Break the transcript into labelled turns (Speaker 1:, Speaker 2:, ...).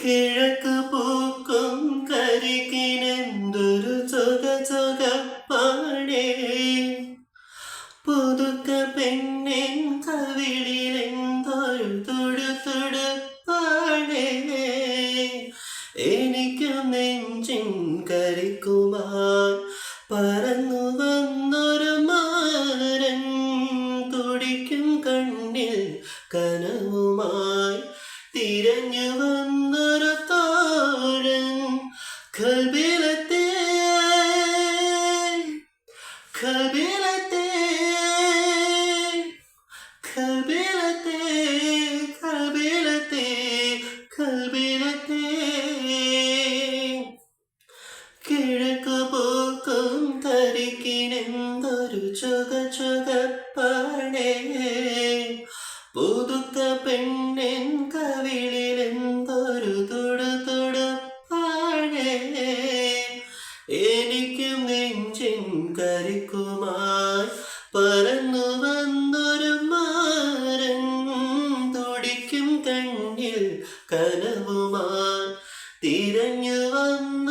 Speaker 1: കിഴക്ക് പൂക്കും കരികിനെന്തൊരു ചൊകപ്പാടേ. പുതുക്ക പെണ്ണിൻ കവിളിലെന്തൊരു തുടുതുടുപ്പാടേ. എനിക്കും നെഞ്ചിൻ കരിക്കുമായി പറന്നു വന്നൊരു മാരൻ. തുടിക്കും കണ്ണിൽ കനവുമായി തിരഞ്ഞു വന്നൊരു തോഴൻ. കൽബിലത്തെ കൽബിലത്തെ കൽബിലത്തെ കൽബിലത്തെ കൽബിലത്തെ. കിഴക്ക് പൂക്കും തരിക്കിനെന്തൊരു ചൊകപ്പാടേ. പുതുക്ക പെണ്ണിൻ കവിളിലെന്തൊരു തുടുതുടുപ്പാടേ. എനിക്കും നെഞ്ചിൻ കരിക്കുമായി പറന്നു വന്നൊരു മാരൻ. തുടിക്കും കണ്ണിൽ കനവുമായി തിരഞ്ഞു വന്ന